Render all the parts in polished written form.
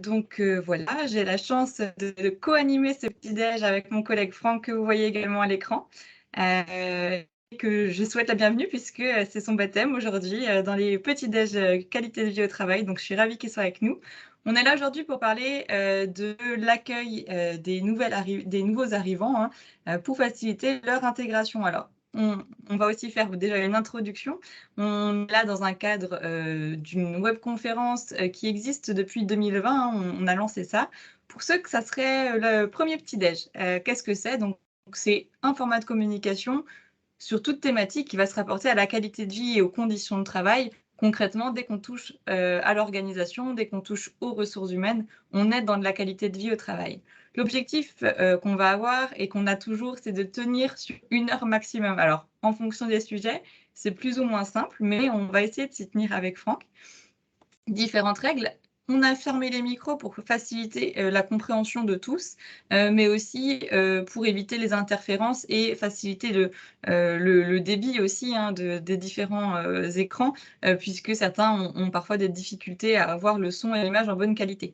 Voilà, j'ai la chance de co-animer ce petit-déj avec mon collègue Franck que vous voyez également à l'écran, et que je souhaite la bienvenue puisque, c'est son baptême aujourd'hui, dans les petits-déj, qualité de vie au travail, donc je suis ravie qu'il soit avec nous. On est là aujourd'hui pour parler, de l'accueil, des nouveaux arrivants, hein, pour faciliter leur intégration. Alors, on va aussi faire déjà une introduction. On est là dans un cadre, d'une webconférence, qui existe depuis 2020, hein, on a lancé ça. Pour ceux que ça serait, le premier petit déj, qu'est-ce que c'est? Donc c'est un format de communication sur toute thématique qui va se rapporter à la qualité de vie et aux conditions de travail. Concrètement, dès qu'on touche, à l'organisation, dès qu'on touche aux ressources humaines, on est dans de la qualité de vie au travail. L'objectif, qu'on va avoir et qu'on a toujours, c'est de tenir sur 1 heure maximum. Alors, en fonction des sujets, c'est plus ou moins simple, mais on va essayer de s'y tenir avec Franck. Différentes règles. On a fermé les micros pour faciliter, la compréhension de tous, mais aussi, pour éviter les interférences et faciliter le débit aussi, hein, des différents, écrans, puisque certains ont parfois des difficultés à avoir le son et l'image en bonne qualité.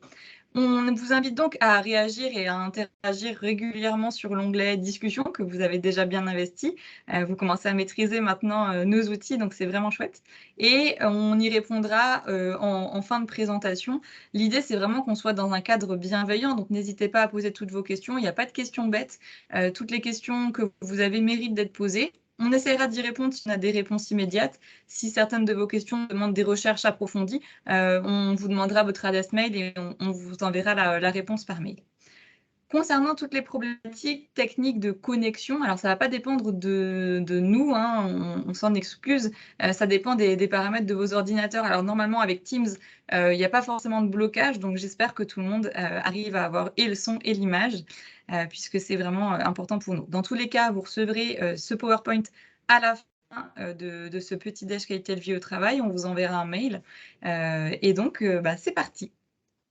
On vous invite donc à réagir et à interagir régulièrement sur l'onglet «Discussion» que vous avez déjà bien investi. Vous commencez à maîtriser maintenant, nos outils, donc c'est vraiment chouette et on y répondra, en fin de présentation. L'idée, c'est vraiment qu'on soit dans un cadre bienveillant, donc n'hésitez pas à poser toutes vos questions. Il n'y a pas de questions bêtes. Toutes les questions que vous avez méritent d'être posées. On essaiera d'y répondre si on a des réponses immédiates. Si certaines de vos questions demandent des recherches approfondies, on vous demandera votre adresse mail et on vous enverra la réponse par mail. Concernant toutes les problématiques techniques de connexion, alors ça va pas dépendre de nous, hein, on s'en excuse, ça dépend des paramètres de vos ordinateurs. Alors normalement avec Teams, il y a pas forcément de blocage, donc j'espère que tout le monde, arrive à avoir et le son et l'image, puisque c'est vraiment, important pour nous. Dans tous les cas, vous recevrez, ce PowerPoint à la fin, de ce petit déj qualité de vie au travail. On vous enverra un mail, et donc, c'est parti.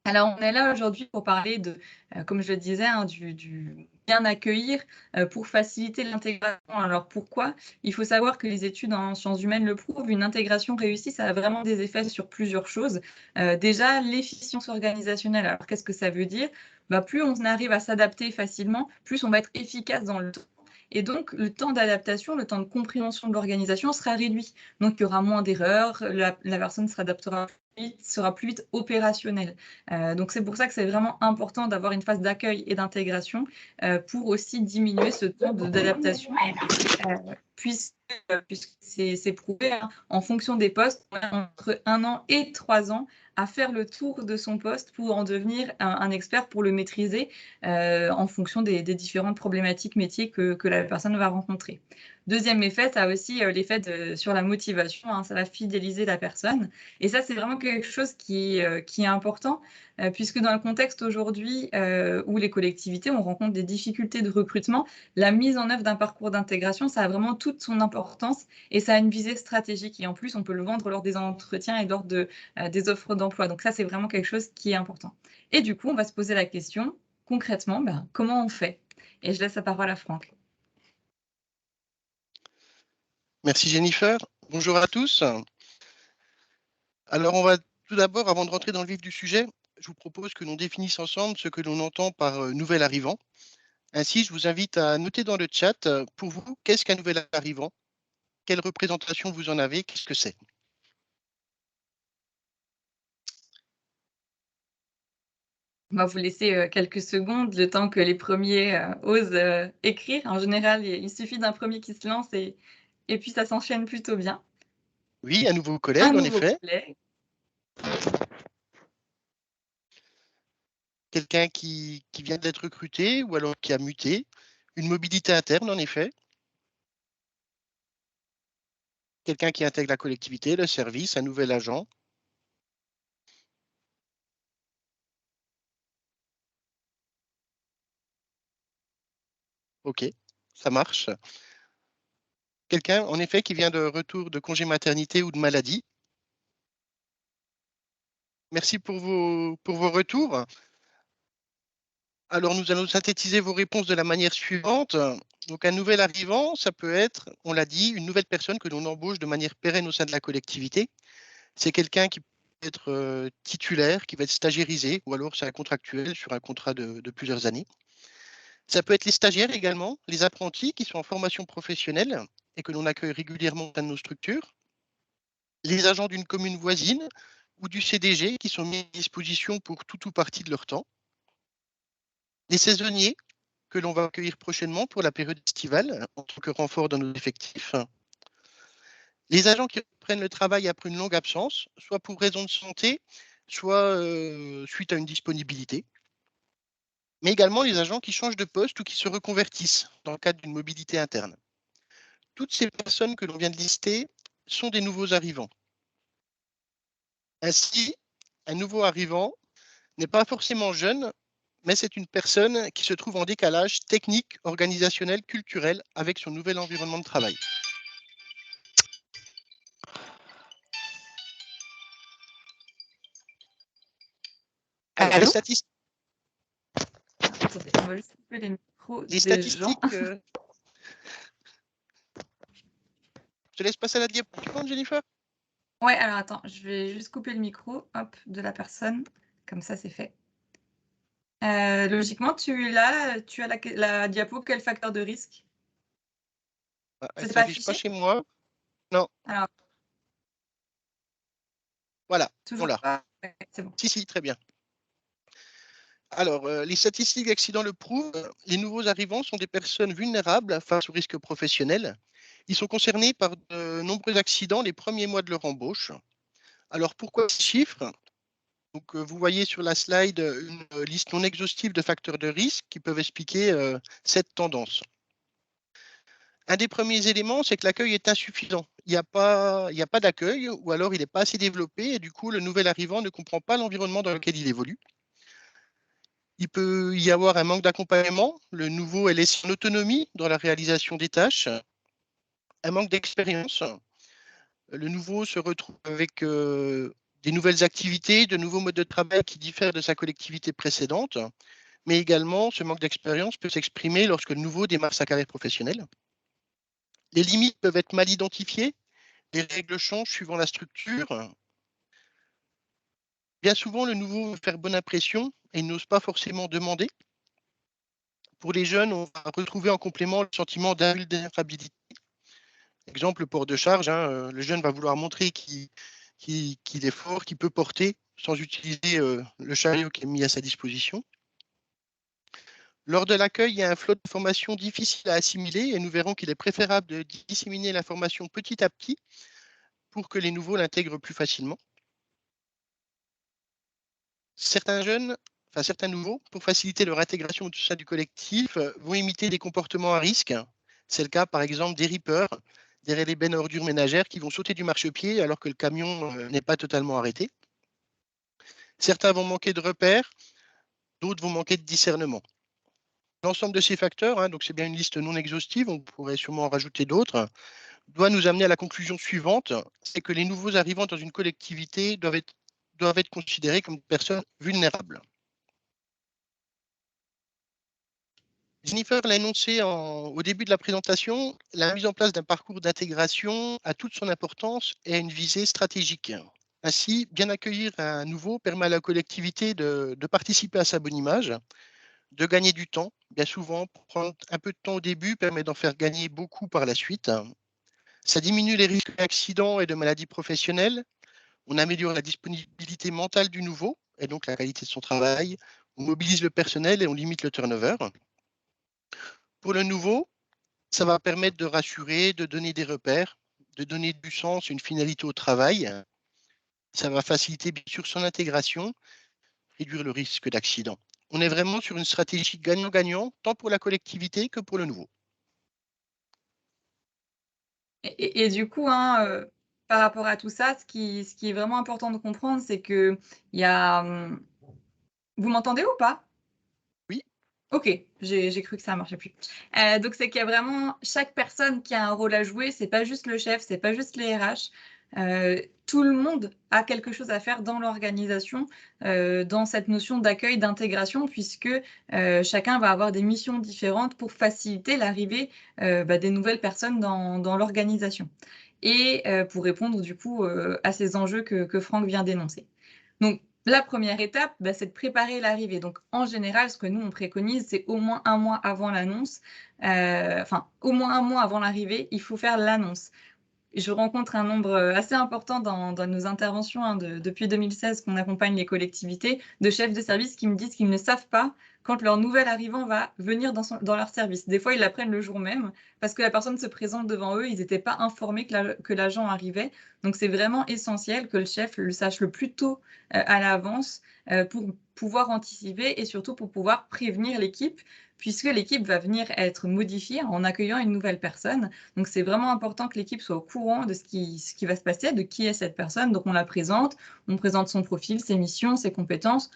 Alors, on est là aujourd'hui pour parler de, comme je le disais, hein, du bien accueillir, pour faciliter l'intégration. Alors pourquoi? Il faut savoir que les études en sciences humaines le prouvent, une intégration réussie, ça a vraiment des effets sur plusieurs choses. Déjà, l'efficience organisationnelle. Alors qu'est-ce que ça veut dire? Plus on arrive à s'adapter facilement, plus on va être efficace dans le temps et donc le temps d'adaptation, le temps de compréhension de l'organisation sera réduit. Donc il y aura moins d'erreurs, la personne s'adaptera plus vite, sera plus vite opérationnelle. Donc c'est pour ça que c'est vraiment important d'avoir une phase d'accueil et d'intégration, pour aussi diminuer ce temps d'adaptation, puisque c'est prouvé, hein, en fonction des postes, on a entre 1 an et 3 ans à faire le tour de son poste pour en devenir un expert, pour le maîtriser, en fonction des différentes problématiques métiers que la personne va rencontrer. Deuxième effet, ça a aussi, l'effet sur la motivation, hein, ça va fidéliser la personne et ça, c'est vraiment quelque chose qui est important, puisque dans le contexte aujourd'hui, où les collectivités, on rencontre des difficultés de recrutement, la mise en œuvre d'un parcours d'intégration, ça a vraiment toute son importance et ça a une visée stratégique et en plus, on peut le vendre lors des entretiens et lors des offres d'emploi. Donc ça, c'est vraiment quelque chose qui est important. Et du coup, on va se poser la question, concrètement, comment on fait? Et je laisse la parole à Franck. Merci Jennifer. Bonjour à tous. Alors, on va tout d'abord, avant de rentrer dans le vif du sujet, je vous propose que l'on définisse ensemble ce que l'on entend par nouvel arrivant. Ainsi, je vous invite à noter dans le chat, pour vous, qu'est-ce qu'un nouvel arrivant? Quelle représentation vous en avez? Qu'est-ce que c'est? On va vous laisser, quelques secondes, le temps que les premiers, osent, écrire. En général, il suffit d'un premier qui se lance et puis ça s'enchaîne plutôt bien. Oui, un nouveau Un collègue, en nouveau effet. collègue. Quelqu'un qui vient d'être recruté ou alors qui a muté. Une mobilité interne, en effet. Quelqu'un qui intègre la collectivité, le service, un nouvel agent. OK, ça marche. Quelqu'un, en effet, qui vient de retour de congé maternité ou de maladie. Merci pour vos retours. Alors, nous allons synthétiser vos réponses de la manière suivante. Donc, un nouvel arrivant, ça peut être, on l'a dit, une nouvelle personne que l'on embauche de manière pérenne au sein de la collectivité. C'est quelqu'un qui être titulaire, qui va être stagiairisé, ou alors c'est un contractuel sur un contrat de plusieurs années. Ça peut être les stagiaires également, les apprentis qui sont en formation professionnelle et que l'on accueille régulièrement dans nos structures, les agents d'une commune voisine ou du CDG qui sont mis à disposition pour tout ou partie de leur temps, les saisonniers que l'on va accueillir prochainement pour la période estivale en tant que renfort dans nos effectifs, les agents qui reprennent le travail après une longue absence, soit pour raison de santé, soit suite à une disponibilité, mais également les agents qui changent de poste ou qui se reconvertissent dans le cadre d'une mobilité interne. Toutes ces personnes que l'on vient de lister sont des nouveaux arrivants. Ainsi, un nouveau arrivant n'est pas forcément jeune, mais c'est une personne qui se trouve en décalage technique, organisationnel, culturel avec son nouvel environnement de travail. Alors, Allô? Attendez, on va juste couper les micros les des gens. statistiques. Je te laisse passer à la diapositive, Jennifer. Ouais, alors attends, je vais juste couper le micro, hop, de la personne. Comme ça, c'est fait. Logiquement, tu as la diapo, quel facteur de risque? Elle ne C'était pas s'affiche pas affiché? chez moi. Non, Alors, voilà, on toujours l'a. pas? Ouais, c'est bon. Si, très bien. Alors, les statistiques d'accidents le prouvent, les nouveaux arrivants sont des personnes vulnérables face aux risques professionnels. Ils sont concernés par de nombreux accidents les premiers mois de leur embauche. Alors, pourquoi ces chiffres? Donc, vous voyez sur la slide une liste non exhaustive de facteurs de risque qui peuvent expliquer cette tendance. Un des premiers éléments, c'est que l'accueil est insuffisant. Il n'y a pas d'accueil ou alors il n'est pas assez développé et du coup, le nouvel arrivant ne comprend pas l'environnement dans lequel il évolue. Il peut y avoir un manque d'accompagnement. Le nouveau est laissé en autonomie dans la réalisation des tâches. Un manque d'expérience. Le nouveau se retrouve avec des nouvelles activités, de nouveaux modes de travail qui diffèrent de sa collectivité précédente. Mais également, ce manque d'expérience peut s'exprimer lorsque le nouveau démarre sa carrière professionnelle. Les limites peuvent être mal identifiées. Les règles changent suivant la structure. Bien souvent, le nouveau veut faire bonne impression et il n'ose pas forcément demander. Pour les jeunes, on va retrouver en complément le sentiment d'invulnérabilité. Exemple, le port de charge, le jeune va vouloir montrer qu'il est fort, qu'il peut porter sans utiliser le chariot qui est mis à sa disposition. Lors de l'accueil, il y a un flot d'informations difficile à assimiler et nous verrons qu'il est préférable de disséminer l'information petit à petit pour que les nouveaux l'intègrent plus facilement. Certains nouveaux, pour faciliter leur intégration au sein du collectif, vont imiter des comportements à risque. C'est le cas, par exemple, des rippers derrière les bennes à ordures ménagères qui vont sauter du marchepied alors que le camion n'est pas totalement arrêté. Certains vont manquer de repères, d'autres vont manquer de discernement. L'ensemble de ces facteurs, donc c'est bien une liste non exhaustive, on pourrait sûrement en rajouter d'autres, doit nous amener à la conclusion suivante, c'est que les nouveaux arrivants dans une collectivité doivent être considérés comme des personnes vulnérables. Jennifer l'a énoncé au début de la présentation, la mise en place d'un parcours d'intégration a toute son importance et a une visée stratégique. Ainsi, bien accueillir un nouveau permet à la collectivité de participer à sa bonne image, de gagner du temps. Bien souvent, prendre un peu de temps au début permet d'en faire gagner beaucoup par la suite. Ça diminue les risques d'accidents et de maladies professionnelles. On améliore la disponibilité mentale du nouveau et donc la qualité de son travail. On mobilise le personnel et on limite le turnover. Pour le nouveau, ça va permettre de rassurer, de donner des repères, de donner du sens, une finalité au travail. Ça va faciliter bien sûr son intégration, réduire le risque d'accident. On est vraiment sur une stratégie gagnant-gagnant, tant pour la collectivité que pour le nouveau. Et du coup, par rapport à tout ça, ce qui est vraiment important de comprendre, c'est qu'il y a, vous m'entendez ou pas? Oui, OK, j'ai cru que ça marchait plus. Donc c'est qu'il y a vraiment chaque personne qui a un rôle à jouer, c'est pas juste le chef, c'est pas juste les RH. Tout le monde a quelque chose à faire dans l'organisation, dans cette notion d'accueil, d'intégration puisque, chacun va avoir des missions différentes pour faciliter l'arrivée, des nouvelles personnes dans l'organisation et pour répondre du coup, à ces enjeux que Franck vient d'énoncer. Donc, la première étape, c'est de préparer l'arrivée. Donc, en général, ce que nous, on préconise, c'est au moins un mois avant l'annonce, au moins un mois avant l'arrivée, il faut faire l'annonce. Je rencontre un nombre assez important dans nos interventions depuis 2016 qu'on accompagne les collectivités, de chefs de service qui me disent qu'ils ne savent pas quand leur nouvel arrivant va venir dans leur service. Des fois, ils l'apprennent le jour même parce que la personne se présente devant eux, ils n'étaient pas informés que l'agent arrivait. Donc, c'est vraiment essentiel que le chef le sache le plus tôt à l'avance pour pouvoir anticiper et surtout pour pouvoir prévenir l'équipe, puisque l'équipe va venir être modifiée en accueillant une nouvelle personne. Donc, c'est vraiment important que l'équipe soit au courant de ce qui va se passer, de qui est cette personne. Donc, on la présente, on présente son profil, ses missions, ses compétences.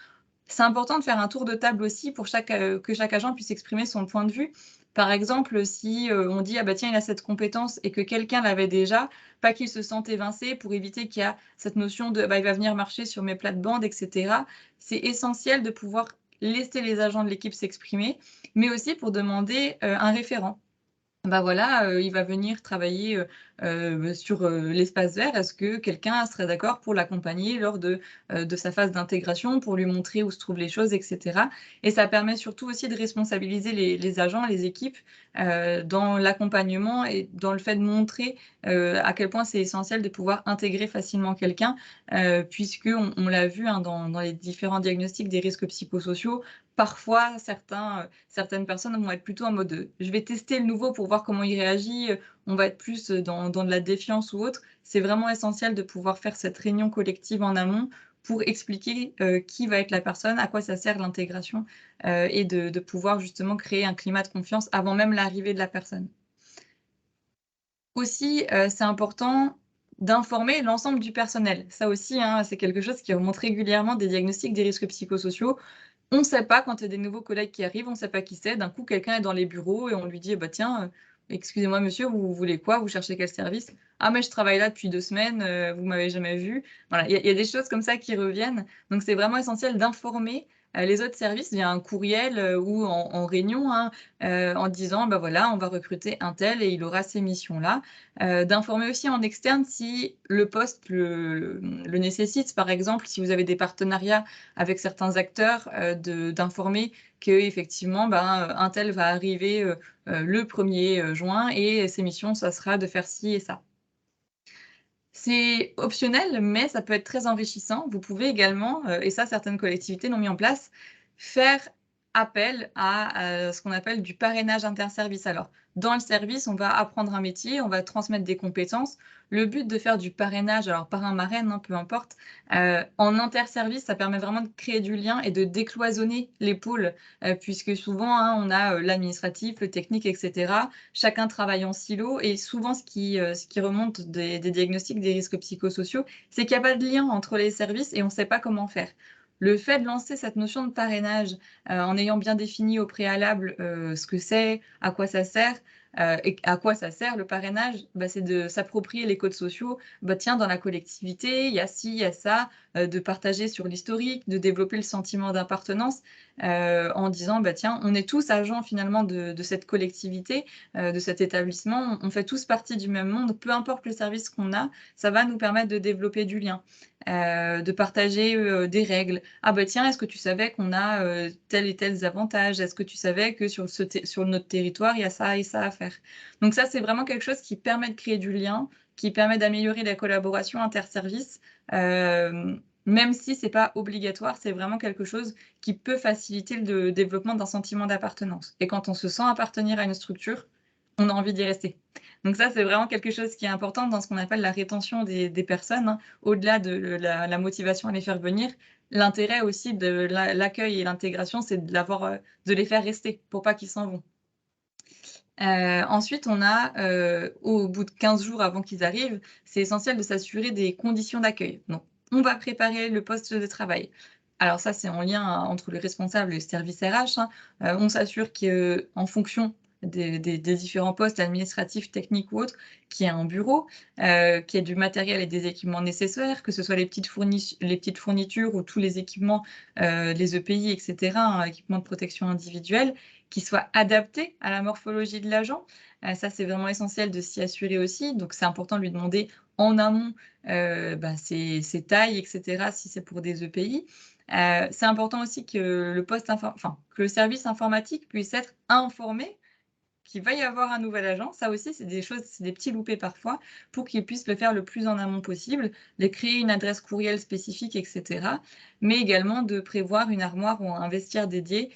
C'est important de faire un tour de table aussi pour que chaque agent puisse exprimer son point de vue. Par exemple, si on dit « Ah bah tiens, il a cette compétence » et que quelqu'un l'avait déjà, pas qu'il se sente évincé pour éviter qu'il y a cette notion de bah, « il va venir marcher sur mes plates-bandes », etc. C'est essentiel de pouvoir laisser les agents de l'équipe s'exprimer, mais aussi pour demander un référent. Bah voilà, il va venir travailler, sur, l'espace vert. Est-ce que quelqu'un serait d'accord pour l'accompagner lors de sa phase d'intégration, pour lui montrer où se trouvent les choses et cetera? Et ça permet surtout aussi de responsabiliser les agents, les équipes, dans l'accompagnement et dans le fait de montrer, à quel point c'est essentiel de pouvoir intégrer facilement quelqu'un, puisqu'on l'a vu, hein, dans les différents diagnostics des risques psychosociaux. Parfois, certaines personnes vont être plutôt en mode, «Je vais tester le nouveau pour voir comment il réagit», on va être plus, dans de la défiance ou autre. C'est vraiment essentiel de pouvoir faire cette réunion collective en amont pour expliquer, qui va être la personne, à quoi ça sert l'intégration, et de pouvoir justement créer un climat de confiance avant même l'arrivée de la personne. Aussi, c'est important d'informer l'ensemble du personnel. Ça aussi, hein, c'est quelque chose qui remonte régulièrement des diagnostics des risques psychosociaux. On ne sait pas quand il y a des nouveaux collègues qui arrivent, on ne sait pas qui c'est. D'un coup, quelqu'un est dans les bureaux et on lui dit: «Bah, tiens, excusez-moi monsieur, vous voulez quoi? Vous cherchez quel service?» «Ah mais je travaille là depuis 2 semaines, vous m'avez jamais vu». Voilà, il y a des choses comme ça qui reviennent. Donc c'est vraiment essentiel d'informer, les autres services via un courriel, ou en réunion, hein, en disant: «Bah, voilà, on va recruter un tel et il aura ces missions-là». D'informer aussi en externe si le poste le nécessite. Par exemple, si vous avez des partenariats avec certains acteurs, d'informer qu'effectivement, un tel va arriver, le 1er juin et ses missions, ça sera de faire ci et ça. C'est optionnel, mais ça peut être très enrichissant. Vous pouvez également, et ça certaines collectivités l'ont mis en place, faire appel à, ce qu'on appelle du parrainage interservices. Alors, dans le service, on va apprendre un métier, on va transmettre des compétences. Le but de faire du parrainage, alors parrain, marraine, hein, peu importe, en interservice, ça permet vraiment de créer du lien et de décloisonner les pôles, puisque souvent, hein, on a, l'administratif, le technique et cetera. Chacun travaille en silo et souvent ce qui remonte des diagnostics des risques psychosociaux, c'est qu'il y a pas de lien entre les services et on ne sait pas comment faire. Le fait de lancer cette notion de parrainage, en ayant bien défini au préalable, ce que c'est, à quoi ça sert, et à quoi ça sert le parrainage? C'est de s'approprier les codes sociaux. Tiens, dans la collectivité, il y a ci, il y a ça, de partager sur l'historique, de développer le sentiment d'appartenance, en disant: «Tiens, on est tous agents finalement de cette collectivité, de cet établissement. On fait tous partie du même monde, peu importe le service qu'on a, ça va nous permettre de développer du lien, de partager, des règles. Ah tiens, est-ce que tu savais qu'on a, tel et tels avantages? Est-ce que tu savais que sur notre territoire, il y a ça et ça à faire?» Donc ça, c'est vraiment quelque chose qui permet de créer du lien, qui permet d'améliorer la collaboration interservices, même si c'est pas obligatoire, c'est vraiment quelque chose qui peut faciliter le développement d'un sentiment d'appartenance. Et quand on se sent appartenir à une structure, on a envie d'y rester. Donc ça, c'est vraiment quelque chose qui est important dans ce qu'on appelle la rétention des personnes, hein. Au-delà de la motivation à les faire venir, l'intérêt aussi de l'accueil et l'intégration, c'est de les faire rester pour pas qu'ils s'en vont. Ensuite, on a, au bout de 15 jours avant qu'ils arrivent, c'est essentiel de s'assurer des conditions d'accueil. Donc, on va préparer le poste de travail. Alors ça, c'est en lien entre le responsable et le service RH, hein. On s'assure qu'en fonction des différents postes administratifs, techniques ou autres, qu'il y ait un bureau, qu'il y ait du matériel et des équipements nécessaires, que ce soit les petites fournitures ou tous les équipements, les EPI et cetera, hein, équipements de protection individuelle, qui soit adapté à la morphologie de l'agent. Ça, c'est vraiment essentiel de s'y assurer aussi. Donc, c'est important de lui demander en amont ses tailles, etc., si c'est pour des EPI. C'est important aussi que que le service informatique puisse être informé qu'il va y avoir un nouvel agent. Ça aussi, c'est des choses, c'est des petits loupés parfois, pour qu'ils puissent le faire le plus en amont possible, de créer une adresse courriel spécifique, etc. Mais également de prévoir une armoire ou un vestiaire dédié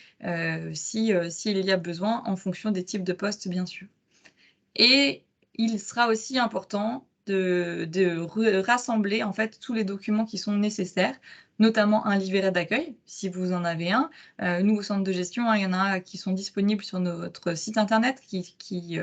s'il y a besoin, en fonction des types de postes, bien sûr. Et il sera aussi important de rassembler en fait tous les documents qui sont nécessaires, notamment un livret d'accueil, si vous en avez un. Nous, au centre de gestion, il y en a qui sont disponibles sur notre site internet qui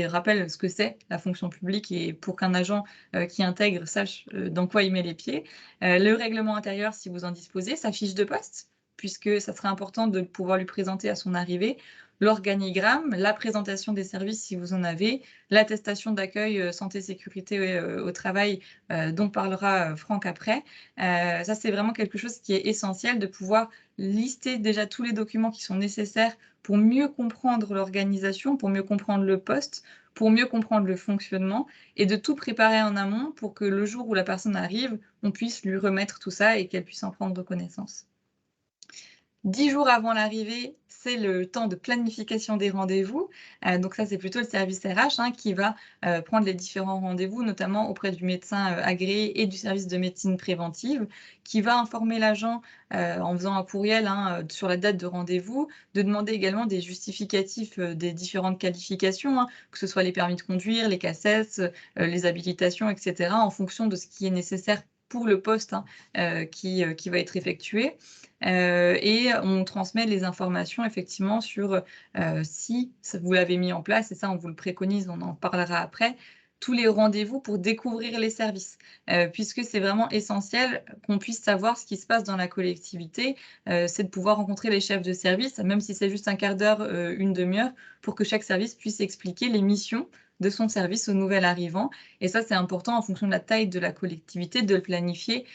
rappellent ce que c'est la fonction publique et pour qu'un agent qui intègre sache dans quoi il met les pieds. Le règlement intérieur, si vous en disposez, sa fiche de poste, puisque ça sera important de pouvoir lui présenter à son arrivée l'organigramme, la présentation des services si vous en avez, l'attestation d'accueil santé-sécurité au travail dont parlera Franck après. Ça, c'est vraiment quelque chose qui est essentiel, de pouvoir lister déjà tous les documents qui sont nécessaires pour mieux comprendre l'organisation, pour mieux comprendre le poste, pour mieux comprendre le fonctionnement et de tout préparer en amont pour que le jour où la personne arrive, on puisse lui remettre tout ça et qu'elle puisse en prendre connaissance. 10 jours avant l'arrivée, c'est le temps de planification des rendez-vous. Donc ça, c'est plutôt le service RH qui va prendre les différents rendez-vous, notamment auprès du médecin agréé et du service de médecine préventive, qui va informer l'agent en faisant un courriel sur la date de rendez-vous, de demander également des justificatifs des différentes qualifications, que ce soit les permis de conduire, les CACES, les habilitations, etc., en fonction de ce qui est nécessaire pour le poste qui va être effectué. Et on transmet les informations effectivement sur si vous l'avez mis en place, et ça on vous le préconise, on en parlera après, tous les rendez-vous pour découvrir les services, puisque c'est vraiment essentiel qu'on puisse savoir ce qui se passe dans la collectivité, c'est de pouvoir rencontrer les chefs de service, même si c'est juste un quart d'heure, une demi-heure, pour que chaque service puisse expliquer les missions de son service au nouvel arrivant. Et ça, c'est important en fonction de la taille de la collectivité, de le planifier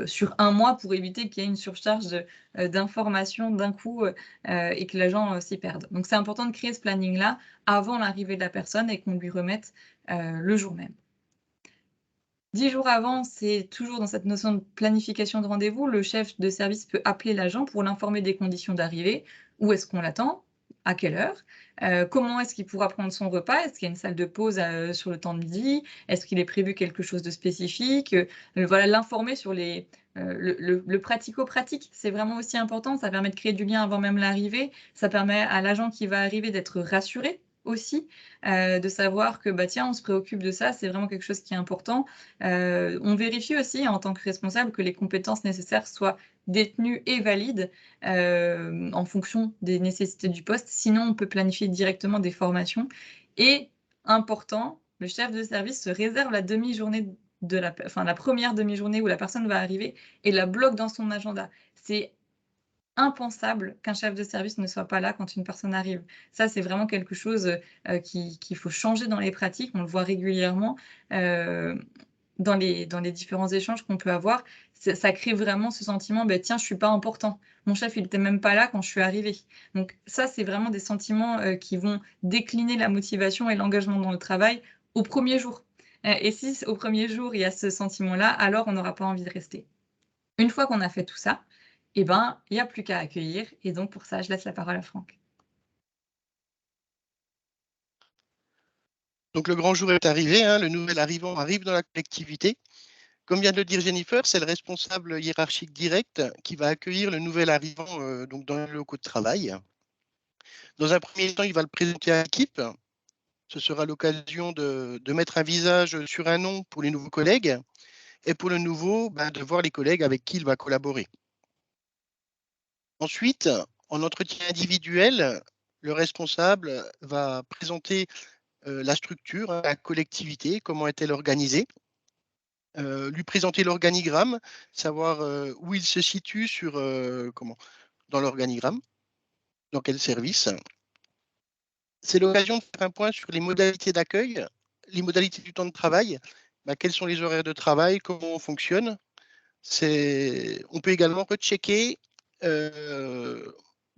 sur un mois pour éviter qu'il y ait une surcharge d'informations d'un coup et que l'agent s'y perde. Donc, c'est important de créer ce planning-là avant l'arrivée de la personne et qu'on lui remette le jour même. 10 jours avant, c'est toujours dans cette notion de planification de rendez-vous. Le chef de service peut appeler l'agent pour l'informer des conditions d'arrivée. Où est-ce qu'on l'attend? À quelle heure? Comment est-ce qu'il pourra prendre son repas? Est-ce qu'il y a une salle de pause sur le temps de midi? Est-ce qu'il est prévu quelque chose de spécifique? Voilà, l'informer sur le pratico-pratique. C'est vraiment aussi important. Ça permet de créer du lien avant même l'arrivée. Ça permet à l'agent qui va arriver d'être rassuré aussi, de savoir que tiens, on se préoccupe de ça, c'est vraiment quelque chose qui est important. On vérifie aussi en tant que responsable que les compétences nécessaires soient détenues et valides en fonction des nécessités du poste. Sinon, on peut planifier directement des formations. Et important, le chef de service se réserve la demi-journée la première demi-journée où la personne va arriver et la bloque dans son agenda. C'est impensable qu'un chef de service ne soit pas là quand une personne arrive. Ça, c'est vraiment quelque chose qu'il faut changer dans les pratiques. On le voit régulièrement dans les différents échanges qu'on peut avoir. Ça crée vraiment ce sentiment, tiens, je suis pas important. Mon chef, il était même pas là quand je suis arrivée. Donc ça, c'est vraiment des sentiments qui vont décliner la motivation et l'engagement dans le travail au premier jour. Et si au premier jour, il y a ce sentiment-là, alors on n'aura pas envie de rester. Une fois qu'on a fait tout ça, il n'y a plus qu'à accueillir et donc pour ça, je laisse la parole à Franck. Donc le grand jour est arrivé, le nouvel arrivant arrive dans la collectivité. Comme vient de le dire Jennifer, c'est le responsable hiérarchique direct qui va accueillir le nouvel arrivant donc dans les locaux de travail. Dans un premier temps, il va le présenter à l'équipe. Ce sera l'occasion de mettre un visage sur un nom pour les nouveaux collègues et pour le nouveau, de voir les collègues avec qui il va collaborer. Ensuite, en entretien individuel, le responsable va présenter la structure, la collectivité, comment est-elle organisée, lui présenter l'organigramme, savoir où il se situe dans l'organigramme, dans quel service. C'est l'occasion de faire un point sur les modalités d'accueil, les modalités du temps de travail, quels sont les horaires de travail, comment on fonctionne. On peut également rechecker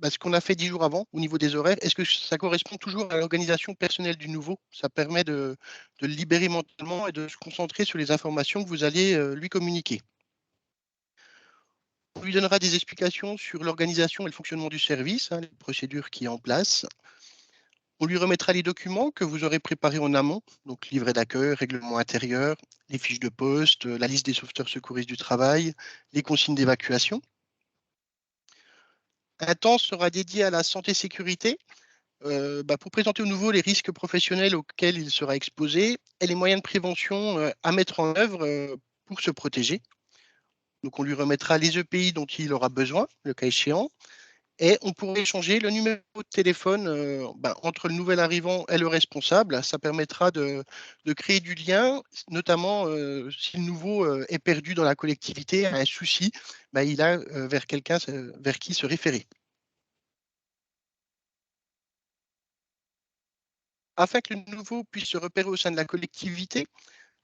ce qu'on a fait 10 jours avant au niveau des horaires, est-ce que ça correspond toujours à l'organisation personnelle du nouveau? Ça permet de le libérer mentalement et de se concentrer sur les informations que vous allez lui communiquer. On lui donnera des explications sur l'organisation et le fonctionnement du service, hein, les procédures qui sont en place. On lui remettra les documents que vous aurez préparés en amont, donc livret d'accueil, règlement intérieur, les fiches de poste, la liste des sauveteurs secouristes du travail, les consignes d'évacuation. Un temps sera dédié à la santé-sécurité pour présenter au nouveau les risques professionnels auxquels il sera exposé et les moyens de prévention à mettre en œuvre pour se protéger. Donc on lui remettra les EPI dont il aura besoin, le cas échéant, et on pourrait échanger le numéro de téléphone entre le nouvel arrivant et le responsable. Ça permettra de créer du lien, notamment si le nouveau est perdu dans la collectivité, a un souci, il a vers quelqu'un vers qui se référer. Afin que le nouveau puisse se repérer au sein de la collectivité,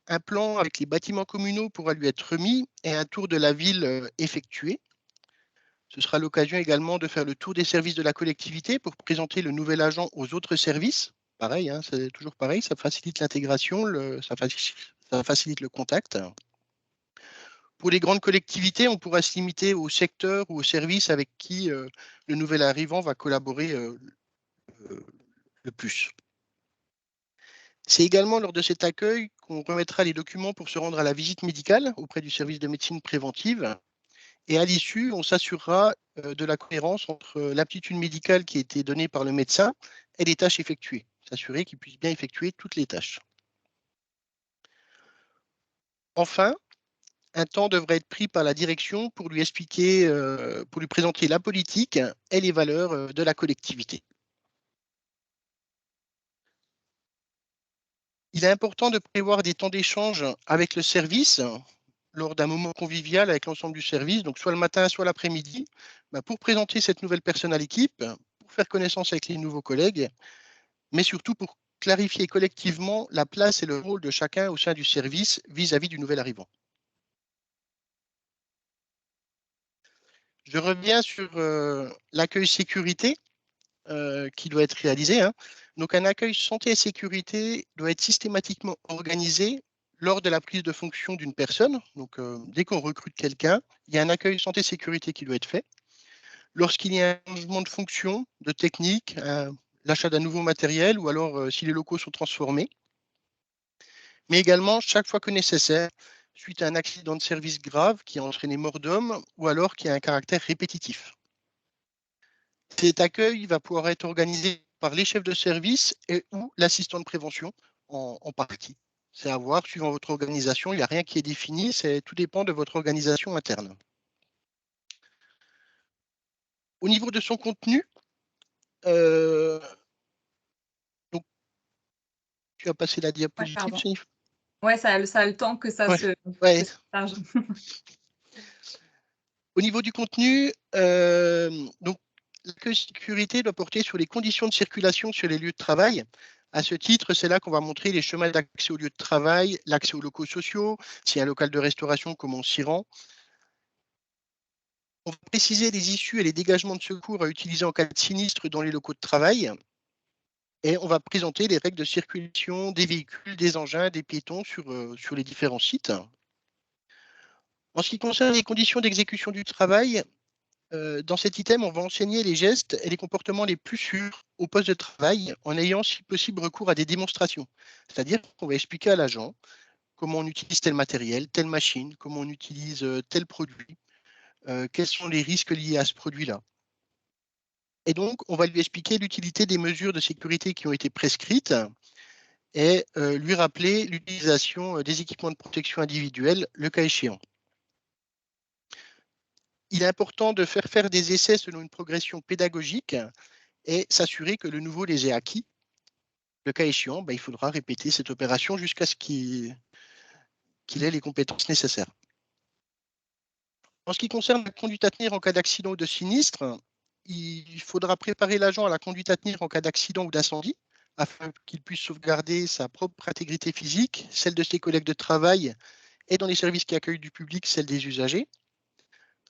un plan avec les bâtiments communaux pourra lui être remis et un tour de la ville effectué. Ce sera l'occasion également de faire le tour des services de la collectivité pour présenter le nouvel agent aux autres services. Pareil, hein, c'est toujours pareil, ça facilite l'intégration, ça facilite le contact. Pour les grandes collectivités, on pourra se limiter au secteur ou au service avec qui le nouvel arrivant va collaborer le plus. C'est également lors de cet accueil qu'on remettra les documents pour se rendre à la visite médicale auprès du service de médecine préventive. Et à l'issue, on s'assurera de la cohérence entre l'aptitude médicale qui a été donnée par le médecin et les tâches effectuées. S'assurer qu'il puisse bien effectuer toutes les tâches. Enfin, un temps devrait être pris par la direction pour lui expliquer, pour lui présenter la politique et les valeurs de la collectivité. Il est important de prévoir des temps d'échange avec le service lors d'un moment convivial avec l'ensemble du service, donc soit le matin, soit l'après-midi, pour présenter cette nouvelle personne à l'équipe, pour faire connaissance avec les nouveaux collègues, mais surtout pour clarifier collectivement la place et le rôle de chacun au sein du service vis-à-vis du nouvel arrivant. Je reviens sur l'accueil sécurité qui doit être réalisé, hein. Donc un accueil santé et sécurité doit être systématiquement organisé lors de la prise de fonction d'une personne. Donc dès qu'on recrute quelqu'un, il y a un accueil santé et sécurité qui doit être fait. Lorsqu'il y a un changement de fonction, de technique, l'achat d'un nouveau matériel ou alors si les locaux sont transformés, mais également chaque fois que nécessaire, suite à un accident de service grave qui a entraîné mort d'homme ou alors qui a un caractère répétitif. Cet accueil va pouvoir être organisé par les chefs de service et ou l'assistant de prévention en partie. C'est à voir suivant votre organisation, il n'y a rien qui est défini, tout dépend de votre organisation interne. Au niveau de son contenu, donc, tu as passé la Ouais, diapositive, pardon. Jennifer? Ouais, ça a le temps que ça Ouais, se ouais. charge. Au niveau du contenu, donc l'accueil sécurité doit porter sur les conditions de circulation sur les lieux de travail. À ce titre, c'est là qu'on va montrer les chemins d'accès aux lieux de travail, l'accès aux locaux sociaux, s'il y a un local de restauration, comment on s'y rend. On va préciser les issues et les dégagements de secours à utiliser en cas de sinistre dans les locaux de travail. Et on va présenter les règles de circulation des véhicules, des engins, des piétons sur les différents sites. En ce qui concerne les conditions d'exécution du travail, dans cet item, on va enseigner les gestes et les comportements les plus sûrs au poste de travail en ayant, si possible, recours à des démonstrations. C'est-à-dire qu'on va expliquer à l'agent comment on utilise tel matériel, telle machine, comment on utilise tel produit, quels sont les risques liés à ce produit-là. Et donc, on va lui expliquer l'utilité des mesures de sécurité qui ont été prescrites et lui rappeler l'utilisation des équipements de protection individuelle, le cas échéant. Il est important de faire des essais selon une progression pédagogique et s'assurer que le nouveau les ait acquis. Le cas échéant, il faudra répéter cette opération jusqu'à ce qu'il ait les compétences nécessaires. En ce qui concerne la conduite à tenir en cas d'accident ou de sinistre, il faudra préparer l'agent à la conduite à tenir en cas d'accident ou d'incendie, afin qu'il puisse sauvegarder sa propre intégrité physique, celle de ses collègues de travail et dans les services qui accueillent du public, celle des usagers.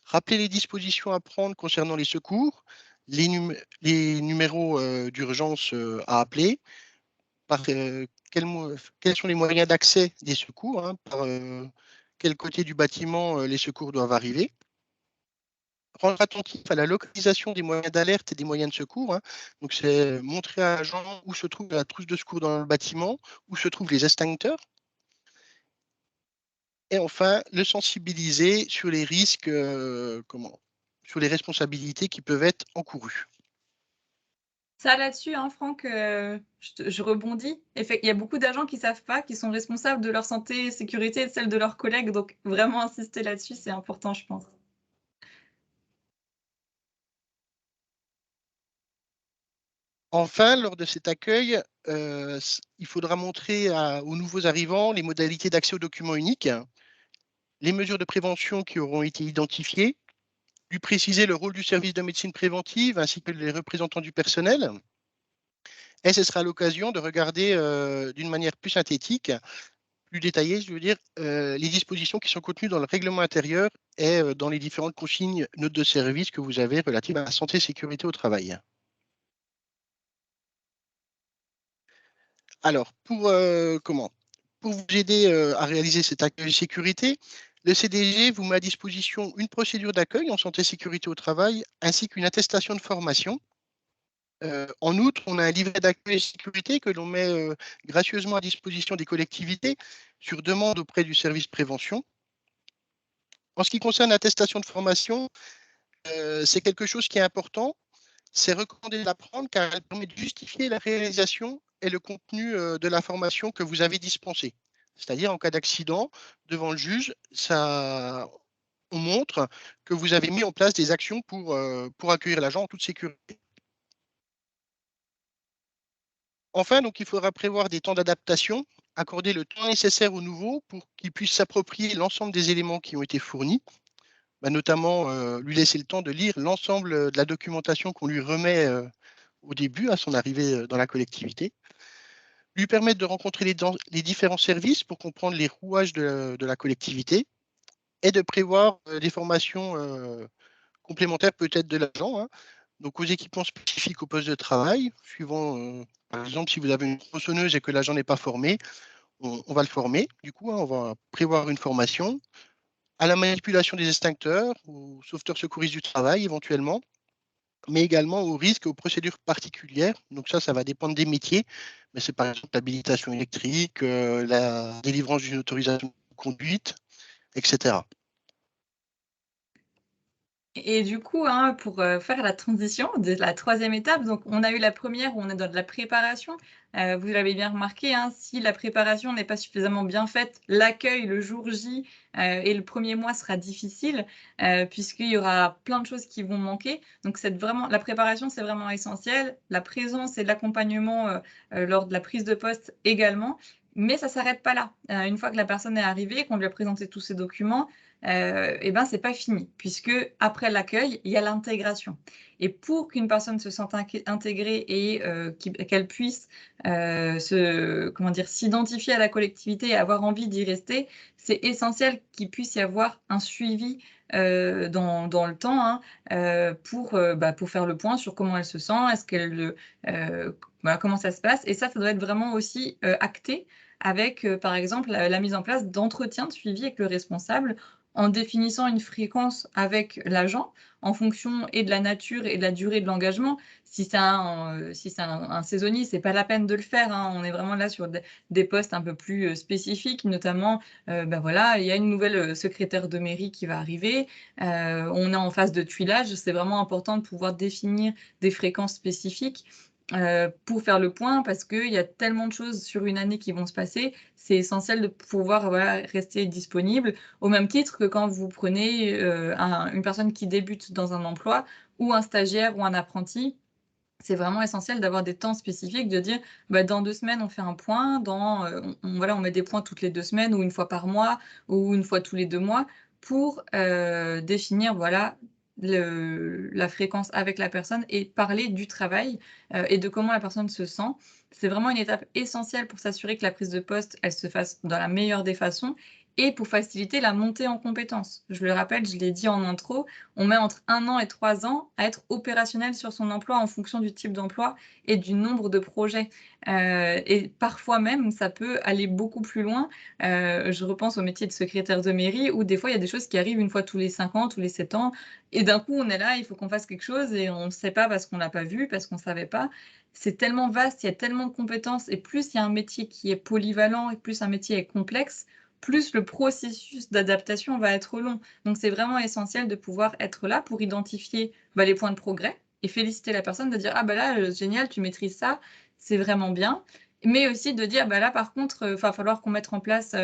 Rappeler les dispositions à prendre concernant les secours, les numéros d'urgence à appeler, quels sont les moyens d'accès des secours, hein, par quel côté du bâtiment les secours doivent arriver. Rendre attentif à la localisation des moyens d'alerte et des moyens de secours, hein. Donc, c'est montrer à l'agent où se trouve la trousse de secours dans le bâtiment, où se trouvent les extincteurs. Et enfin, le sensibiliser sur les risques, sur les responsabilités qui peuvent être encourues. Ça là-dessus, hein, Franck, je rebondis. Il y a beaucoup d'agents qui savent pas qu'ils sont responsables de leur santé et sécurité et de celle de leurs collègues, donc vraiment insister là-dessus, c'est important, je pense. Enfin, lors de cet accueil, il faudra montrer aux nouveaux arrivants les modalités d'accès aux documents uniques, les mesures de prévention qui auront été identifiées, lui préciser le rôle du service de médecine préventive ainsi que les représentants du personnel. Et ce sera l'occasion de regarder d'une manière plus synthétique, plus détaillée, je veux dire, les dispositions qui sont contenues dans le règlement intérieur et dans les différentes consignes notes de service que vous avez relatives à la santé et sécurité au travail. Alors, pour vous aider à réaliser cet accueil sécurité, le CDG vous met à disposition une procédure d'accueil en santé et sécurité au travail ainsi qu'une attestation de formation. En outre, on a un livret d'accueil et sécurité que l'on met gracieusement à disposition des collectivités sur demande auprès du service prévention. En ce qui concerne l'attestation de formation, c'est quelque chose qui est important. C'est recommandé de la prendre car elle permet de justifier la réalisation et le contenu de la formation que vous avez dispensée. C'est-à-dire, en cas d'accident, devant le juge, on montre que vous avez mis en place des actions pour accueillir l'agent en toute sécurité. Enfin, donc, il faudra prévoir des temps d'adaptation, accorder le temps nécessaire aux nouveaux pour qu'ils puissent s'approprier l'ensemble des éléments qui ont été fournis, notamment lui laisser le temps de lire l'ensemble de la documentation qu'on lui remet au début, à son arrivée dans la collectivité, lui permettre de rencontrer les différents services pour comprendre les rouages de la collectivité et de prévoir des formations complémentaires peut-être de l'agent, hein, donc aux équipements spécifiques au poste de travail, suivant, par exemple, si vous avez une tronçonneuse et que l'agent n'est pas formé, on va le former, du coup, hein, on va prévoir une formation à la manipulation des extincteurs, au sauveteur secouriste du travail éventuellement, mais également aux risques et aux procédures particulières. Donc ça va dépendre des métiers, mais c'est par exemple l'habilitation électrique, la délivrance d'une autorisation de conduite, etc. Et du coup, hein, pour faire la transition de la troisième étape, donc on a eu la première où on est dans de la préparation. Vous l'avez bien remarqué, hein, si la préparation n'est pas suffisamment bien faite, l'accueil le jour J et le premier mois sera difficile puisqu'il y aura plein de choses qui vont manquer. Donc la préparation, c'est vraiment essentiel. La présence et l'accompagnement lors de la prise de poste également. Mais ça ne s'arrête pas là. Une fois que la personne est arrivée, qu'on lui a présenté tous ses documents, et ben c'est pas fini, puisque après l'accueil, il y a l'intégration. Et pour qu'une personne se sente intégrée et qu'elle puisse s'identifier à la collectivité et avoir envie d'y rester, c'est essentiel qu'il puisse y avoir un suivi dans le temps, hein, pour faire le point sur comment elle se sent, comment ça se passe. Et ça doit être vraiment aussi acté avec, par exemple, la mise en place d'entretiens de suivi avec le responsable en définissant une fréquence avec l'agent en fonction et de la nature et de la durée de l'engagement. Si c'est un saisonnier, c'est pas la peine de le faire, hein. On est vraiment là sur des postes un peu plus spécifiques, notamment, voilà, il y a une nouvelle secrétaire de mairie qui va arriver. On est en phase de tuilage. C'est vraiment important de pouvoir définir des fréquences spécifiques pour faire le point, parce qu'il y a tellement de choses sur une année qui vont se passer. C'est essentiel de pouvoir rester disponible, au même titre que quand vous prenez une personne qui débute dans un emploi ou un stagiaire ou un apprenti. C'est vraiment essentiel d'avoir des temps spécifiques, de dire dans 2 semaines, on fait un point, on met des points toutes les 2 semaines ou une fois par mois ou une fois tous les 2 mois pour définir la fréquence avec la personne et parler du travail et de comment la personne se sent. C'est vraiment une étape essentielle pour s'assurer que la prise de poste, elle se fasse dans la meilleure des façons et pour faciliter la montée en compétences. Je le rappelle, je l'ai dit en intro, on met entre 1 an et 3 ans à être opérationnel sur son emploi en fonction du type d'emploi et du nombre de projets. Et parfois même, ça peut aller beaucoup plus loin. Je repense au métier de secrétaire de mairie où des fois, il y a des choses qui arrivent une fois tous les 5 ans, tous les 7 ans et d'un coup, on est là, il faut qu'on fasse quelque chose et on ne sait pas parce qu'on l'a pas vu, parce qu'on ne savait pas. C'est tellement vaste, il y a tellement de compétences et plus il y a un métier qui est polyvalent et plus un métier est complexe, plus le processus d'adaptation va être long. Donc, c'est vraiment essentiel de pouvoir être là pour identifier les points de progrès et féliciter la personne de dire: «Ah bah là, génial, tu maîtrises ça, c'est vraiment bien». Mais aussi de dire: «Bah là, par contre, va falloir qu'on mette en place,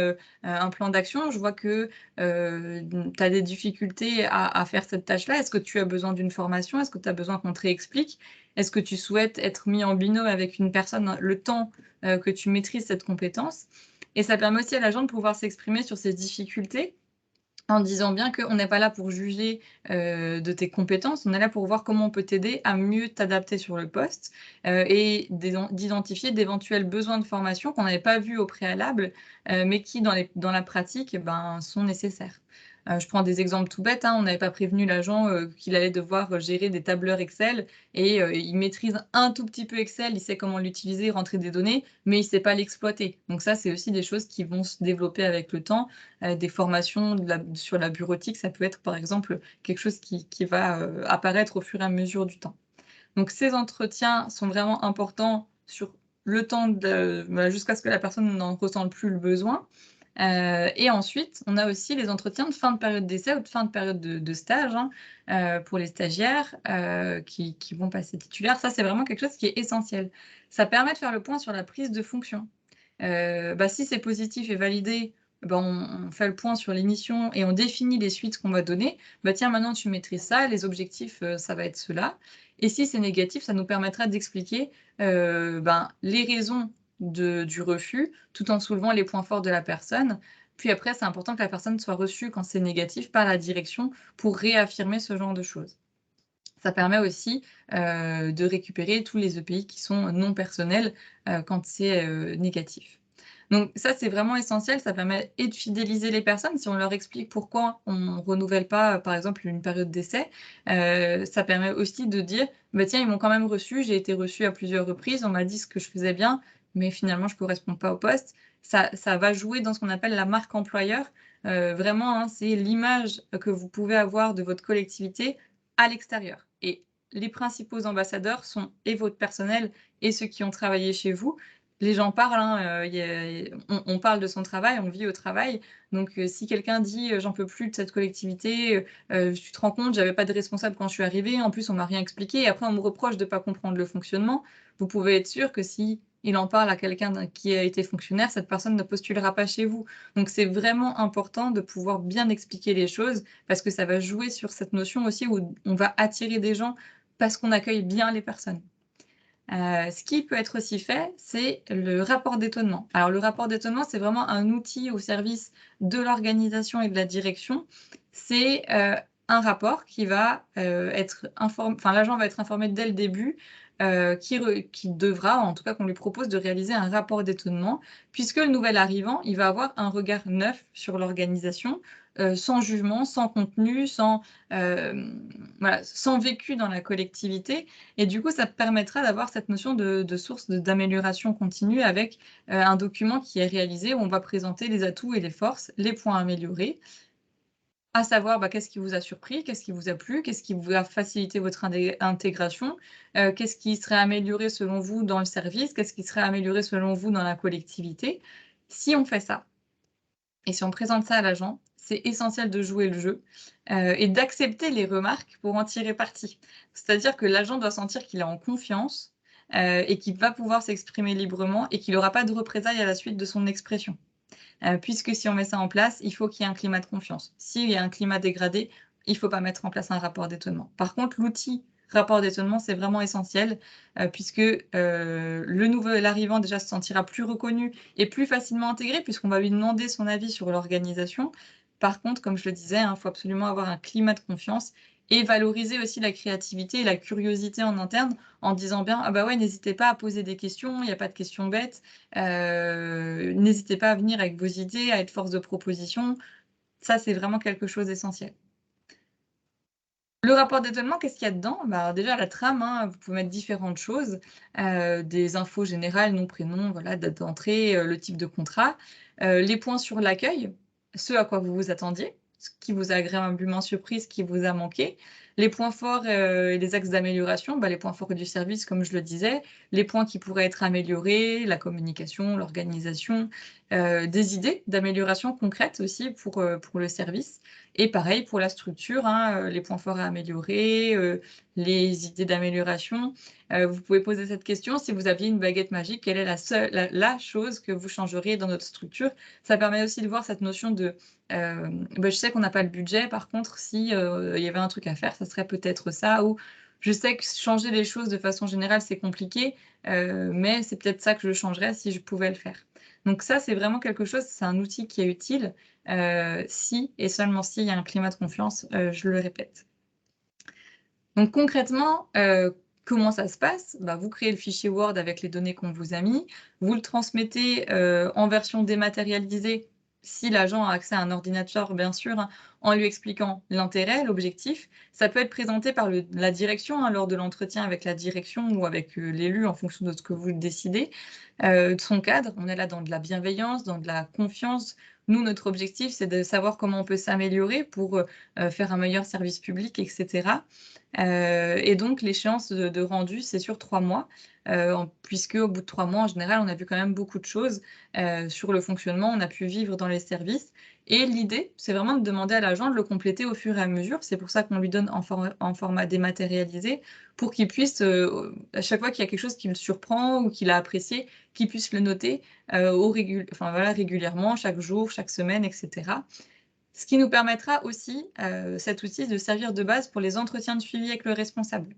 un plan d'action. Je vois que, tu as des difficultés à faire cette tâche-là. Est-ce que tu as besoin d'une formation? Est-ce que tu as besoin qu'on te réexplique? Est-ce que tu souhaites être mis en binôme avec une personne le temps, que tu maîtrises cette compétence?» Et ça permet aussi à l'agent de pouvoir s'exprimer sur ses difficultés en disant bien qu'on n'est pas là pour juger, de tes compétences, on est là pour voir comment on peut t'aider à mieux t'adapter sur le poste, et d'identifier d'éventuels besoins de formation qu'on n'avait pas vus au préalable, mais qui dans la pratique, sont nécessaires. Je prends des exemples tout bêtes, hein. On n'avait pas prévenu l'agent, qu'il allait devoir, gérer des tableurs Excel et il maîtrise un tout petit peu Excel, il sait comment l'utiliser, rentrer des données, mais il ne sait pas l'exploiter. Donc ça, c'est aussi des choses qui vont se développer avec le temps, des formations sur la bureautique, ça peut être par exemple quelque chose qui va, apparaître au fur et à mesure du temps. Donc ces entretiens sont vraiment importants sur le temps jusqu'à ce que la personne n'en ressente plus le besoin. Et ensuite, on a aussi les entretiens de fin de période d'essai ou de fin de période de stage, hein, pour les stagiaires, qui vont passer titulaires. Ça, c'est vraiment quelque chose qui est essentiel. Ça permet de faire le point sur la prise de fonction. Si c'est positif et validé, on fait le point sur les missions et on définit les suites qu'on va donner. Tiens, maintenant tu maîtrises ça, les objectifs, ça va être ceux-là. Et si c'est négatif, ça nous permettra d'expliquer, les raisons du refus, tout en soulevant les points forts de la personne. Puis après, c'est important que la personne soit reçue quand c'est négatif par la direction pour réaffirmer ce genre de choses. Ça permet aussi, de récupérer tous les EPI qui sont non personnels, quand c'est, négatif. Donc ça, c'est vraiment essentiel, ça permet et de fidéliser les personnes si on leur explique pourquoi on ne renouvelle pas, par exemple, une période d'essai. Ça permet aussi de dire: «Tiens, ils m'ont quand même reçu, j'ai été reçu à plusieurs reprises, on m'a dit ce que je faisais bien, mais finalement je ne corresponds pas au poste». Ça va jouer dans ce qu'on appelle la marque employeur. Vraiment, hein, c'est l'image que vous pouvez avoir de votre collectivité à l'extérieur et les principaux ambassadeurs sont et votre personnel et ceux qui ont travaillé chez vous. Les gens parlent, hein, on parle de son travail, on vit au travail. Donc, si quelqu'un dit: «J'en peux plus de cette collectivité, tu te rends compte, j'avais pas de responsable quand je suis arrivé, en plus on m'a rien expliqué et après on me reproche de pas comprendre le fonctionnement». Vous pouvez être sûr que si il en parle à quelqu'un qui a été fonctionnaire, cette personne ne postulera pas chez vous. Donc c'est vraiment important de pouvoir bien expliquer les choses parce que ça va jouer sur cette notion aussi où on va attirer des gens parce qu'on accueille bien les personnes. Ce qui peut être aussi fait, c'est le rapport d'étonnement. Alors le rapport d'étonnement, c'est vraiment un outil au service de l'organisation et de la direction. C'est, un rapport qui va, l'agent va être informé dès le début, qui devra, en tout cas qu'on lui propose de réaliser un rapport d'étonnement, puisque le nouvel arrivant, il va avoir un regard neuf sur l'organisation, sans jugement, sans contenu, sans vécu dans la collectivité et du coup, ça permettra d'avoir cette notion de source d'amélioration continue avec, un document qui est réalisé où on va présenter les atouts et les forces, les points améliorés, à savoir, qu'est-ce qui vous a surpris, qu'est-ce qui vous a plu, qu'est-ce qui vous a facilité votre intégration, qu'est-ce qui serait amélioré selon vous dans le service, qu'est-ce qui serait amélioré selon vous dans la collectivité. Si on fait ça et si on présente ça à l'agent, c'est essentiel de jouer le jeu, et d'accepter les remarques pour en tirer parti. C'est-à-dire que l'agent doit sentir qu'il est en confiance, et qu'il va pouvoir s'exprimer librement et qu'il aura pas de représailles à la suite de son expression. Puisque si on met ça en place, il faut qu'il y ait un climat de confiance. S'il y a un climat dégradé, il ne faut pas mettre en place un rapport d'étonnement. Par contre, l'outil rapport d'étonnement, c'est vraiment essentiel, puisque, le nouvel arrivant déjà se sentira plus reconnu et plus facilement intégré puisqu'on va lui demander son avis sur l'organisation. Par contre, comme je le disais, il faut absolument avoir un climat de confiance et valoriser aussi la créativité et la curiosité en interne en disant bien « Ah bah ouais, n'hésitez pas à poser des questions, il n'y a pas de questions bêtes, n'hésitez pas à venir avec vos idées, à être force de proposition ». Ça, c'est vraiment quelque chose d'essentiel. Le rapport d'étonnement, qu'est-ce qu'il y a dedans? Bah, déjà la trame, hein, vous pouvez mettre différentes choses, des infos générales, nom, prénom, voilà, date d'entrée, le type de contrat, les points sur l'accueil, ce à quoi vous vous attendiez, ce qui vous a agréablement surpris, ce qui vous a manqué, les points forts, et les axes d'amélioration, bah, les points forts du service comme je le disais, les points qui pourraient être améliorés, la communication, l'organisation, des idées d'amélioration concrètes aussi pour le service. Et pareil pour la structure, hein, les points forts à améliorer, les idées d'amélioration. Vous pouvez poser cette question: si vous aviez une baguette magique, quelle est la chose que vous changeriez dans notre structure? Ça permet aussi de voir cette notion de, bah, je sais qu'on n'a pas le budget, par contre si, il y avait un truc à faire, ça serait peut-être ça, ou je sais que changer les choses de façon générale, c'est compliqué, mais c'est peut-être ça que je changerais si je pouvais le faire. Donc ça, c'est vraiment quelque chose, c'est un outil qui est utile, si et seulement si il y a un climat de confiance, je le répète. Donc concrètement, comment ça se passe? Bah, vous créez le fichier Word avec les données qu'on vous a mis, vous le transmettez, en version dématérialisée, si l'agent a accès à un ordinateur bien sûr, hein, en lui expliquant l'intérêt, l'objectif. Ça peut être présenté par la direction, hein, lors de l'entretien avec la direction ou avec, l'élu en fonction de ce que vous décidez, de son cadre. On est là dans de la bienveillance, dans de la confiance. Nous, notre objectif, c'est de savoir comment on peut s'améliorer pour, faire un meilleur service public et cetera. Et donc l'échéance de rendu, c'est sur 3 mois, puisque au bout de 3 mois, en général, on a vu quand même beaucoup de choses, sur le fonctionnement. On a pu vivre dans les services et l'idée, c'est vraiment de demander à l'agent de le compléter au fur et à mesure. C'est pour ça qu'on lui donne en format dématérialisé pour qu'il puisse, à chaque fois qu'il y a quelque chose qui le surprend ou qu'il a apprécié, qu'il puisse le noter, enfin voilà, régulièrement, chaque jour, chaque semaine et cetera. Ce qui nous permettra aussi, cet outil, de servir de base pour les entretiens de suivi avec le responsable.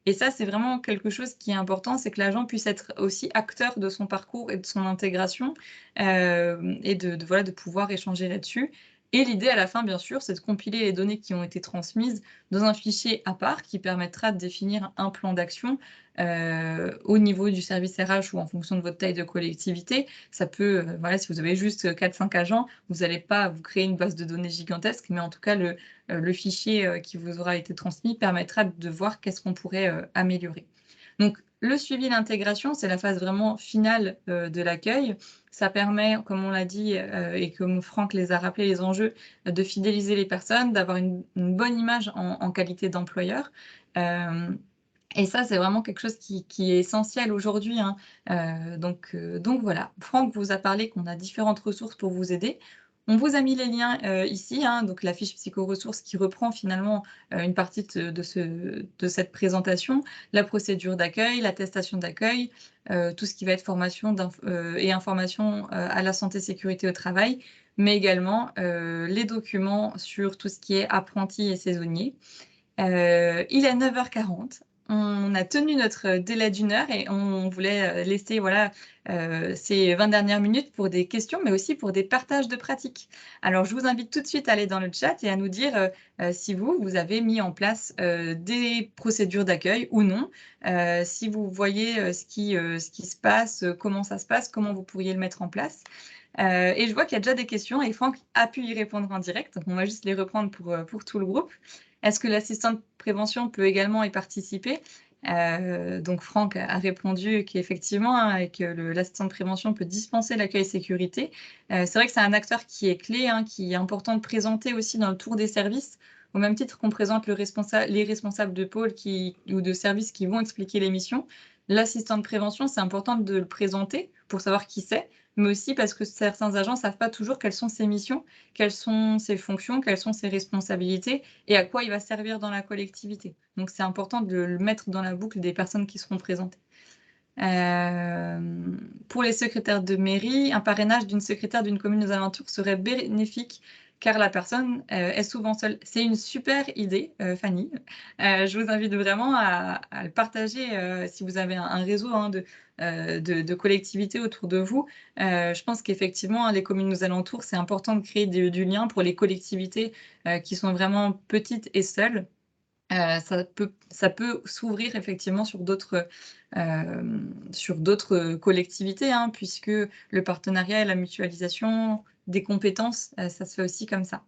Et ça, c'est vraiment quelque chose qui est important, c'est que l'agent puisse être aussi acteur de son parcours et de son intégration, et voilà, de pouvoir échanger là-dessus. Et l'idée à la fin, bien sûr, c'est de compiler les données qui ont été transmises dans un fichier à part qui permettra de définir un plan d'action, au niveau du service RH ou en fonction de votre taille de collectivité. Ça peut, voilà, si vous avez juste 4-5 agents, vous n'allez pas vous créer une base de données gigantesque, mais en tout cas le fichier, qui vous aura été transmis permettra de voir qu'est-ce qu'on pourrait, améliorer. Donc le suivi, l'intégration, c'est la phase vraiment finale, de l'accueil. Ça permet, comme on l'a dit, et comme Franck les a rappelé les enjeux, de fidéliser les personnes, d'avoir une bonne image en qualité d'employeur. Et ça, c'est vraiment quelque chose qui est essentiel aujourd'hui, hein. Donc voilà. Franck vous a parlé qu'on a différentes ressources pour vous aider. On vous a mis les liens, ici, hein, donc la fiche psycho-ressources qui reprend finalement, une partie de cette présentation, la procédure d'accueil, l'attestation d'accueil, tout ce qui va être formation et information, à la santé sécurité au travail, mais également, les documents sur tout ce qui est apprentis et saisonniers. Il est 9h40. On a tenu notre délai d'1 heure et on voulait, laisser voilà, ces 20 dernières minutes pour des questions, mais aussi pour des partages de pratiques. Alors je vous invite tout de suite à aller dans le chat et à nous dire, si vous avez mis en place, des procédures d'accueil ou non. Si vous voyez, ce qui se passe, comment ça se passe, comment vous pourriez le mettre en place. Et je vois qu'il y a déjà des questions et Franck a pu y répondre en direct, donc on va juste les reprendre pour tout le groupe. Est-ce que l'assistant de prévention peut également y participer? Donc Franck a répondu qu'effectivement, hein, et que l'assistant de prévention peut dispenser l'accueil sécurité. C'est vrai que c'est un acteur qui est clé, hein, qui est important de présenter aussi dans le tour des services, au même titre qu'on présente les responsables de pôle ou de services qui vont expliquer les missions. L'assistant de prévention, c'est important de le présenter pour savoir qui c'est, mais aussi parce que certains agents ne savent pas toujours quelles sont ses missions, quelles sont ses fonctions, quelles sont ses responsabilités et à quoi il va servir dans la collectivité. Donc c'est important de le mettre dans la boucle des personnes qui seront présentées. Pour les secrétaires de mairie, un parrainage d'une secrétaire d'une commune aux alentours serait bénéfique car la personne est souvent seule. C'est une super idée, Fanny. Je vous invite vraiment à le partager si vous avez un réseau, hein, de collectivités autour de vous. Je pense qu'effectivement, hein, les communes aux alentours, c'est important de créer du lien pour les collectivités qui sont vraiment petites et seules. Ça peut s'ouvrir effectivement sur d'autres collectivités, hein, puisque le partenariat et la mutualisation des compétences, ça se fait aussi comme ça.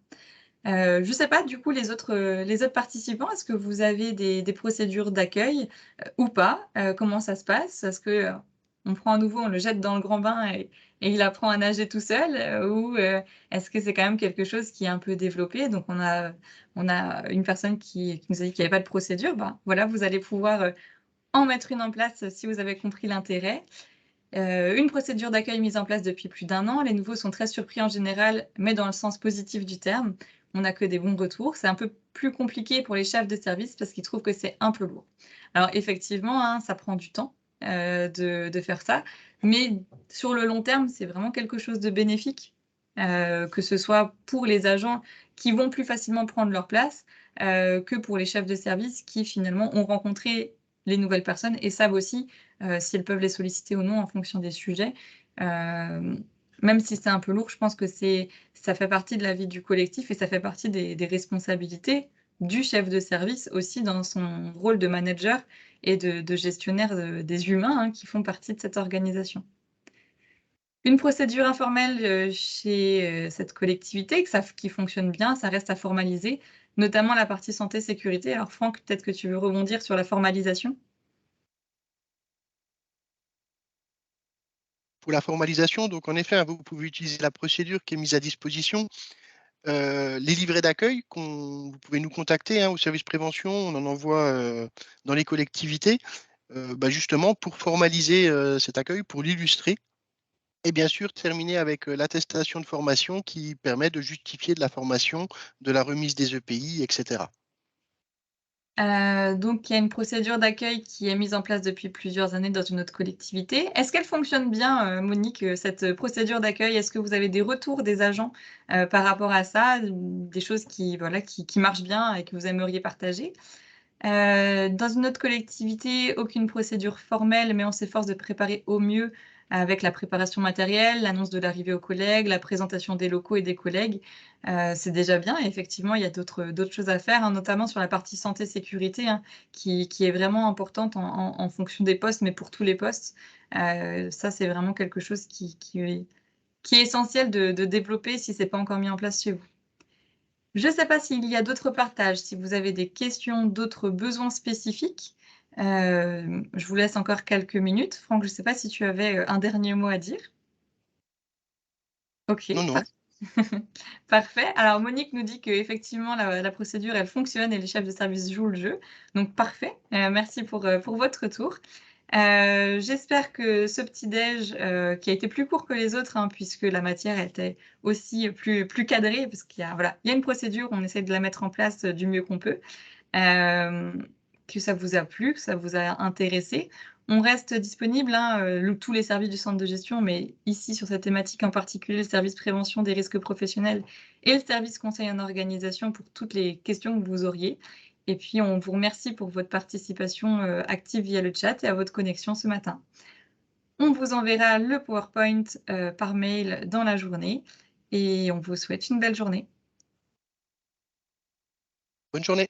Je ne sais pas, du coup, les autres participants, est-ce que vous avez des procédures d'accueil, ou pas? Comment ça se passe? Est-ce que, on prend un nouveau, on le jette dans le grand bain et il apprend à nager tout seul? Ou, est-ce que c'est quand même quelque chose qui est un peu développé? Donc on a une personne qui nous a dit qu'il n'y avait pas de procédure. Ben, voilà, vous allez pouvoir, en mettre une en place, si vous avez compris l'intérêt. Une procédure d'accueil mise en place depuis plus d'1 an. Les nouveaux sont très surpris en général, mais dans le sens positif du terme. On n'a que des bons retours. C'est un peu plus compliqué pour les chefs de service parce qu'ils trouvent que c'est un peu lourd. Alors effectivement, hein, ça prend du temps, de faire ça, mais sur le long terme, c'est vraiment quelque chose de bénéfique, que ce soit pour les agents qui vont plus facilement prendre leur place, que pour les chefs de service qui finalement ont rencontré les nouvelles personnes et savent aussi si elles peuvent les solliciter ou non en fonction des sujets. Même si c'est un peu lourd, je pense que ça fait partie de la vie du collectif et ça fait partie des responsabilités du chef de service aussi dans son rôle de manager et de gestionnaire des humains, hein, qui font partie de cette organisation. Une procédure informelle chez cette collectivité qui fonctionne bien, ça reste à formaliser, notamment la partie santé-sécurité. Alors Franck, peut-être que tu veux rebondir sur la formalisation? Pour la formalisation, donc en effet, hein, vous pouvez utiliser la procédure qui est mise à disposition. Les livrets d'accueil, vous pouvez nous contacter, hein, au service prévention, on en envoie dans les collectivités, justement pour formaliser cet accueil, pour l'illustrer. Et bien sûr, terminer avec l'attestation de formation qui permet de justifier de la formation, de la remise des EPI, etc. Donc il y a une procédure d'accueil qui est mise en place depuis plusieurs années dans une autre collectivité. Est-ce qu'elle fonctionne bien, Monique, cette procédure d'accueil? Est-ce que vous avez des retours des agents, par rapport à ça? Des choses qui, voilà, qui marchent bien et que vous aimeriez partager? Dans une autre collectivité, aucune procédure formelle, mais on s'efforce de préparer au mieux avec la préparation matérielle, l'annonce de l'arrivée aux collègues, la présentation des locaux et des collègues. C'est déjà bien et effectivement, il y a d'autres choses à faire, hein, notamment sur la partie santé-sécurité, hein, qui est vraiment importante en fonction des postes, mais pour tous les postes. Ça, c'est vraiment quelque chose qui est essentiel de développer si c'est pas encore mis en place chez vous. Je ne sais pas s'il y a d'autres partages, si vous avez des questions, d'autres besoins spécifiques. Je vous laisse encore quelques minutes. Franck, je ne sais pas si tu avais, un dernier mot à dire? OK, Non, non. parfait. Alors Monique nous dit qu'effectivement la procédure, elle fonctionne et les chefs de service jouent le jeu. Donc parfait, merci pour votre retour. J'espère que ce petit déj, qui a été plus court que les autres, hein, puisque la matière était aussi plus cadrée, parce qu'il y a voilà, il y a une procédure, on essaie de la mettre en place, du mieux qu'on peut. Que ça vous a plu, que ça vous a intéressé. On reste disponible, hein, tous les services du centre de gestion, mais ici sur cette thématique en particulier, le service prévention des risques professionnels et le service conseil en organisation pour toutes les questions que vous auriez. Et puis on vous remercie pour votre participation, active via le chat et à votre connexion ce matin. On vous enverra le PowerPoint, par mail dans la journée et on vous souhaite une belle journée. Bonne journée.